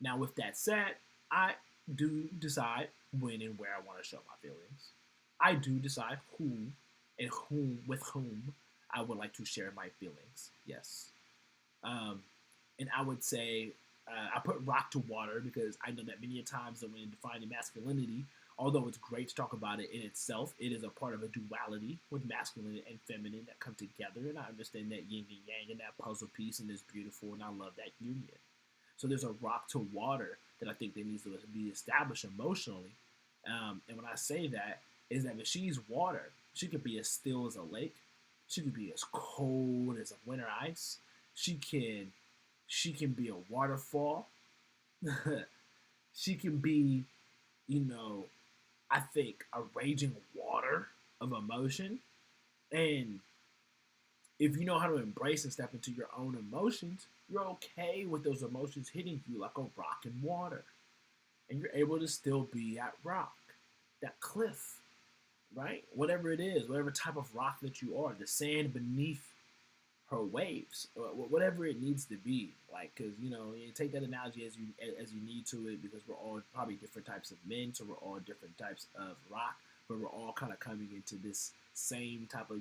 Now, with that said, I do decide when and where I want to show my feelings. I do decide with whom I would like to share my feelings. Yes. And I would say I put rock to water, because I know that many times that when defining masculinity, although it's great to talk about it in itself, it is a part of a duality with masculine and feminine that come together. And I understand that yin and yang and that puzzle piece, and it's beautiful, and I love that union. So there's a rock to water that I think that needs to be established emotionally. And when I say that, is that if she's water, she could be as still as a lake. She could be as cold as a winter ice. She can be a waterfall. She can be, I think, a raging water of emotion. And if you know how to embrace and step into your own emotions, you're okay with those emotions hitting you like a rock and water. and you're able to still be that rock, that cliff, right? Whatever it is, whatever type of rock that you are, the sand beneath her waves, or whatever it needs to be. Like, because you take that analogy as you need to it, because we're all probably different types of men, so we're all different types of rock, but we're all kind of coming into this same type of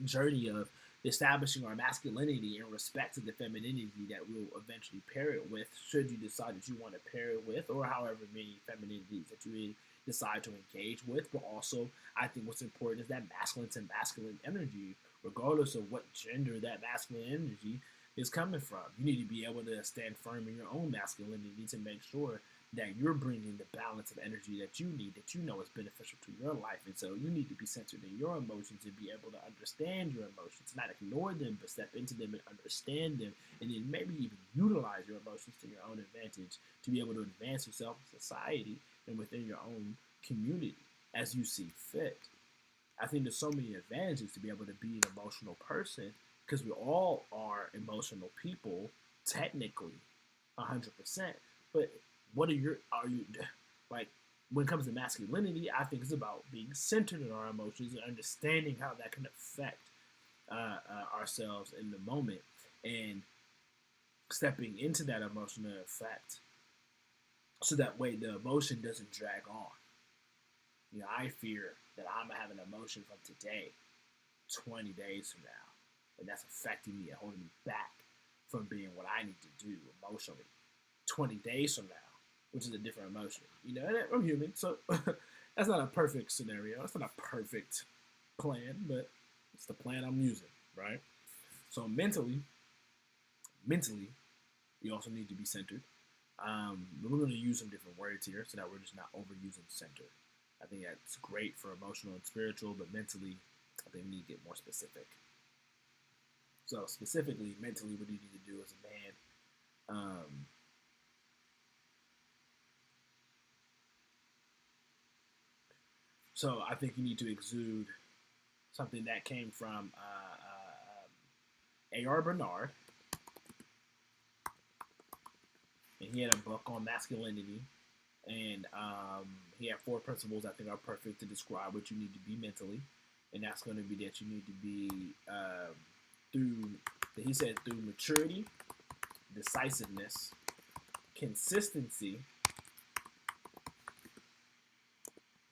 journey of establishing our masculinity in respect to the femininity that we'll eventually pair it with, should you decide that you want to pair it with, or however many femininities that you decide to engage with. But also, I think what's important is that masculine to masculine energy, regardless of what gender that masculine energy is coming from. You need to be able to stand firm in your own masculinity to make sure that you're bringing the balance of energy that you need, that you know is beneficial to your life. And so you need to be centered in your emotions and be able to understand your emotions, not ignore them, but step into them and understand them, and then maybe even utilize your emotions to your own advantage to be able to advance yourself in society and within your own community as you see fit. I think there's so many advantages to be able to be an emotional person, because we all are emotional people, technically, 100%. But what are you like when it comes to masculinity? I think it's about being centered in our emotions and understanding how that can affect ourselves in the moment, and stepping into that emotional effect so that way the emotion doesn't drag on. I fear that I'm gonna have an emotion from today, 20 days from now, and that's affecting me and holding me back from being what I need to do emotionally 20 days from now, which is a different emotion. And I'm human, so that's not a perfect scenario. That's not a perfect plan, but it's the plan I'm using, right? So mentally, you also need to be centered. But we're going to use some different words here so that we're just not overusing centered. I think that's great for emotional and spiritual, but mentally, I think we need to get more specific. So specifically, mentally, what do you need to do as a man? So I think you need to exude something that came from A.R. Bernard. And he had a book on masculinity. And he had 4 principles I think are perfect to describe what you need to be mentally. And that's going to be that you need to be through maturity, decisiveness, consistency,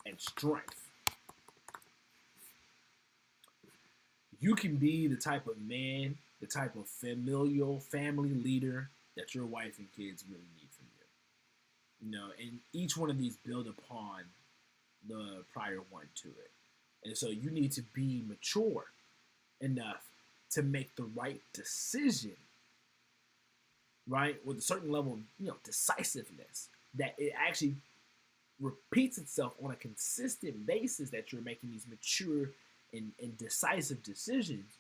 and strength. You can be the type of man, the type of familial family leader that your wife and kids really need from you. And each one of these build upon the prior one to it. And so you need to be mature enough to make the right decision, right? With a certain level of, decisiveness, that it actually repeats itself on a consistent basis, that you're making these mature and decisive decisions,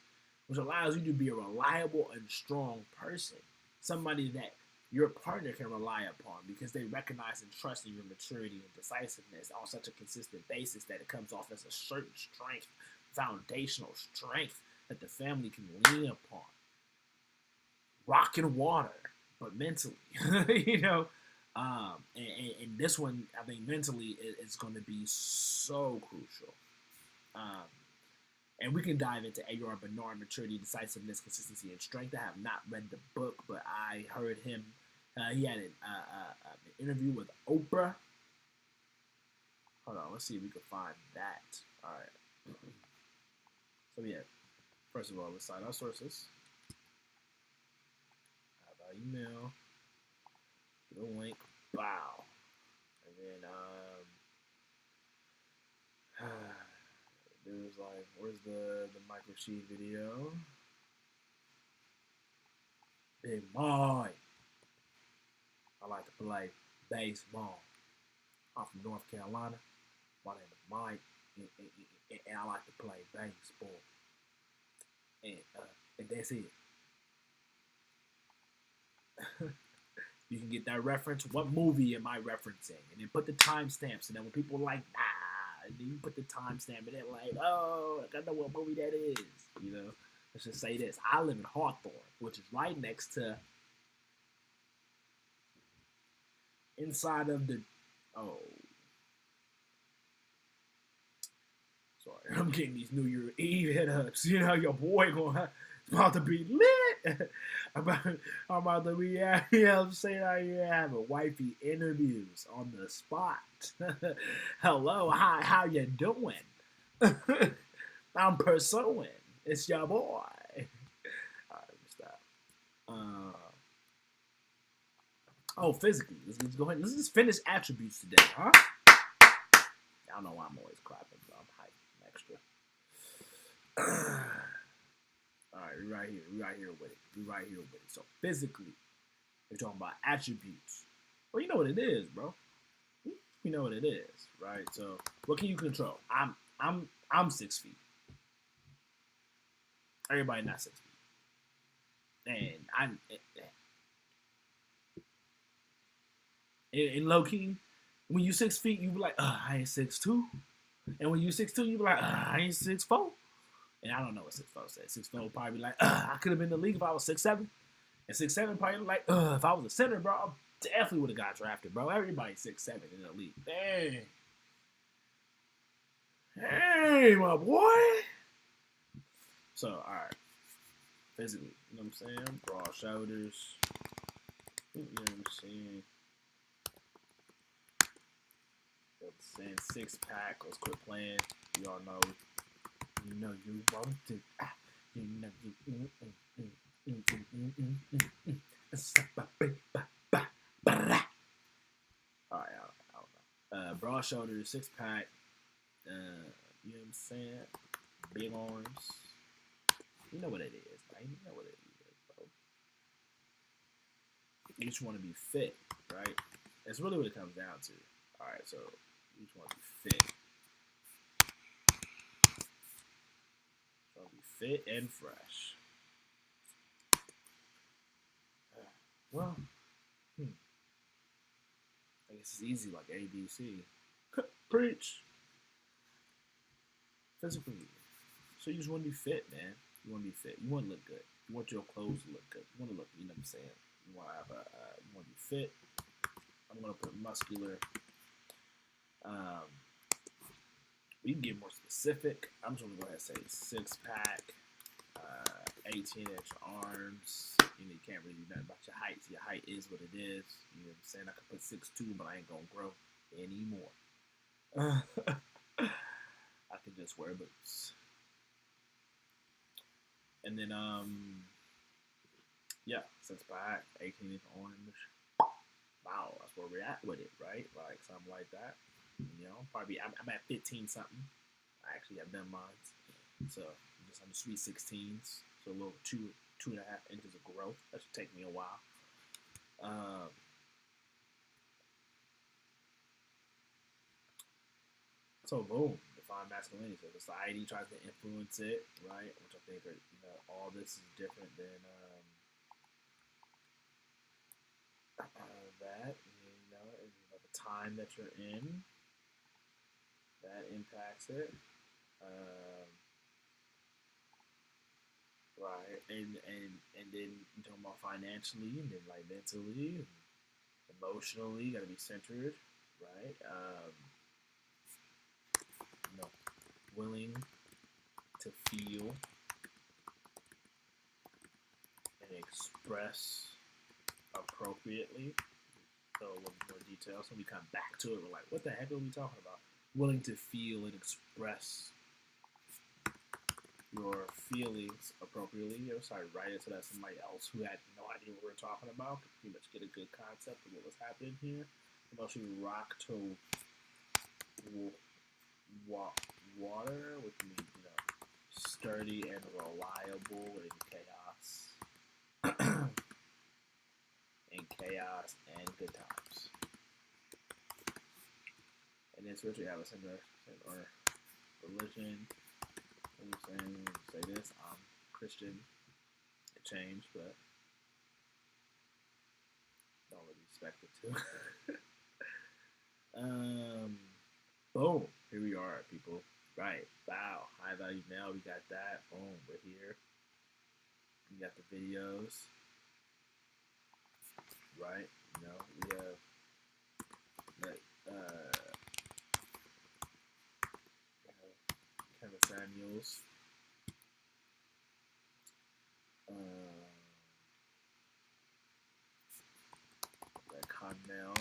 which allows you to be a reliable and strong person, somebody that your partner can rely upon because they recognize and trust in your maturity and decisiveness on such a consistent basis that it comes off as a certain strength, foundational strength that the family can lean upon. Rock and water, but mentally, and this one, I think mentally is going to be so crucial. And we can dive into A.R. Bernard, maturity, decisiveness, consistency, and strength. I have not read the book, but I heard him. He had an interview with Oprah. Hold on, let's see if we can find that. All right. So yeah, first of all, let's cite our sources. Have our email. Get a link. Wow. And then there's like, where's the microsheet video? Big boy. I like to play baseball. I'm from North Carolina. My name is Mike, and I like to play baseball. And that's it. You can get that reference. What movie am I referencing? And then put the timestamps. And then when people are like, nah, and then you put the timestamp, and they're like, oh, I gotta know what movie that is. Let's just say this. I live in Hawthorne, which is right next to inside of the, oh, sorry, I'm getting these New Year Eve hit ups. You know, your boy about to be lit. I'm about to be, you know what I'm saying, out here having wifey interviews on the spot. Hello, how you doing? I'm pursuing. It's your boy. All right, let me stop. Oh, physically. Let's go ahead. Let's just finish attributes today, huh? I don't know why I'm always clapping, but I'm hyped. Extra. All right, we're right here. We're right here with it. So physically, we're talking about attributes. Well, you know what it is, bro. You know what it is, right? So what can you control? I'm 6 feet. Everybody not 6 feet. And I'm in low key, when you 6 feet, you be like, I ain't 6'2". And when you 6'2", you be like, I ain't 6'4". And I don't know what 6'4" said. 6'4" probably be like, I could have been in the league if I was 6'7". And 6'7" probably like, if I was a center, bro, I definitely would have got drafted, bro. Everybody's 6'7" in the league. Dang. Hey, my boy. So, all right. Physically, you know what I'm saying? Broad shoulders. You know what I'm saying? Saying 6-pack. Let's quit playing. You all know. You know you want to. You know you. All right, I don't know. Broad shoulders, 6-pack. You know what I'm saying? Big arms. You know what it is, right? You know what it is, bro. You just want to be fit, right? That's really what it comes down to. All right, so you just want to be fit. So be fit and fresh. Well, I guess it's easy like ABC. Preach. Physically. So you just want to be fit, man. You want to be fit. You want to look good. You want your clothes to look good. You want to look, you know what I'm saying? You want to have you want to be fit. I'm going to put muscular. We can get more specific. I'm just going to go ahead and say 6-pack, 18-inch arms. You know, you can't really do nothing about your height. Your height is what it is. You know what I'm saying? I could put 6'2", but I ain't going to grow anymore. I could just wear boots. And then, yeah, 6-pack, 18-inch orange. Wow, that's where we're at with it, right? Like something like that. You know, probably I'm at 15 something. I actually have done mine. So I'm just on the sweet 16s. So a little 2.5 inches of growth. That should take me a while. So boom, define masculinity. So society tries to influence it, right? Which I think are, you know, all this is different than that. You know, the time that you're in, that impacts it. Right, and then you talking about financially, and then like mentally, and emotionally, you gotta be centered, right? You know, willing to feel and express appropriately. So a little more detail. So we come back to it. We're like, what the heck are we talking about? Willing to feel and express your feelings appropriately. You know, so I write it so that somebody else who had no idea what we're talking about could pretty much get a good concept of what was happening here. Emotionally rock to water, which means, you know, sturdy and reliable in chaos. In chaos and good times. And then spiritually have a center or religion. I'm saying, say this, I'm Christian. It changed, but don't really expect it to. Boom. Here we are, people. Right. Wow. High value male. We got that. Boom. We're here. We got the videos. Right. You know, we have Kevin Samuels. Connell.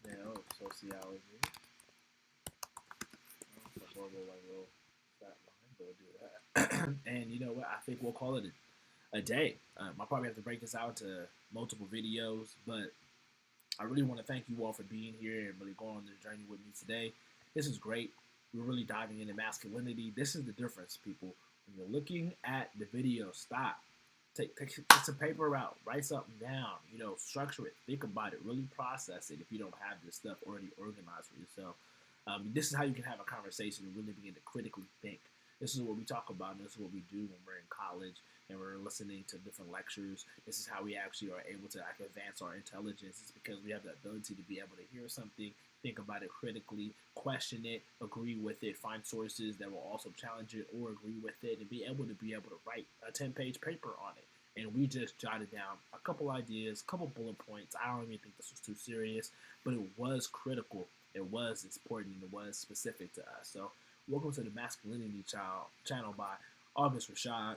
Connell, sociology. And you know what? I think we'll call it a day. I'll probably have to break this out into multiple videos, but I really want to thank you all for being here and really going on this journey with me today. This is great. We're really diving into masculinity. This is the difference, people. When you're looking at the video, stop. Take some paper out. Write something down. You know, structure it. Think about it. Really process it if you don't have this stuff already organized for yourself. This is how you can have a conversation and really begin to critically think. This is what we talk about, and this is what we do when we're in college and we're listening to different lectures. This is how we actually are able to advance our intelligence. It's because we have the ability to be able to hear something, think about it critically, question it, agree with it, find sources that will also challenge it or agree with it, and be able to write a 10-page paper on it. And we just jotted down a couple ideas, a couple bullet points. I don't even think this was too serious, but it was critical. It was important, and it was specific to us. So welcome to the Masculinity channel by August Rashaad.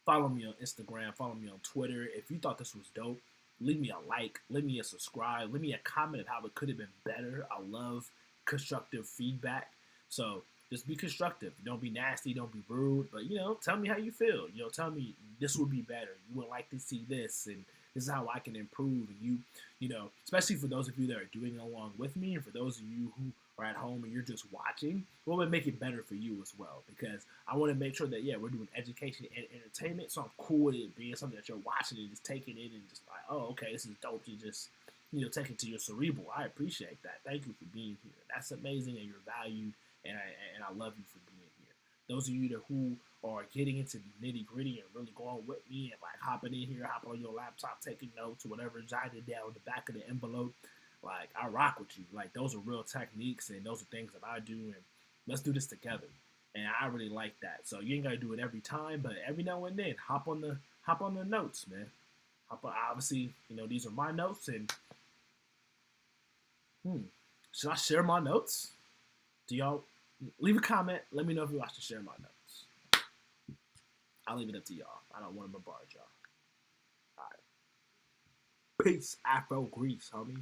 Follow me on Instagram. Follow me on Twitter. If you thought this was dope, leave me a like. Leave me a subscribe. Leave me a comment of how it could have been better. I love constructive feedback. So just be constructive. Don't be nasty. Don't be rude. But, you know, tell me how you feel. You know, tell me this would be better. You would like to see this. And this is how I can improve. And you know, especially for those of you that are doing it along with me, and for those of you who are at home and you're just watching, what would make it better for you as well? Because I want to make sure that, yeah, we're doing education and entertainment, so I'm cool with it being something that you're watching and just taking it and just like, oh, okay, this is dope to just, you know, take it to your cerebral. I appreciate that. Thank you for being here. That's amazing, and you're valued, and I love you for being here. Those of you who are getting into the nitty gritty and really going with me and like hopping in here, hopping on your laptop, taking notes or whatever, jotting it down the back of the envelope, like, I rock with you. Like, those are real techniques, and those are things that I do, and let's do this together. And I really like that. So you ain't gotta do it every time, but every now and then, hop on the notes, man. Obviously, you know, these are my notes, and should I share my notes? Do y'all leave a comment? Let me know if you want to share my notes. I'll leave it up to y'all. I don't want to bombard y'all. All right. Peace, Afro Grease, homie.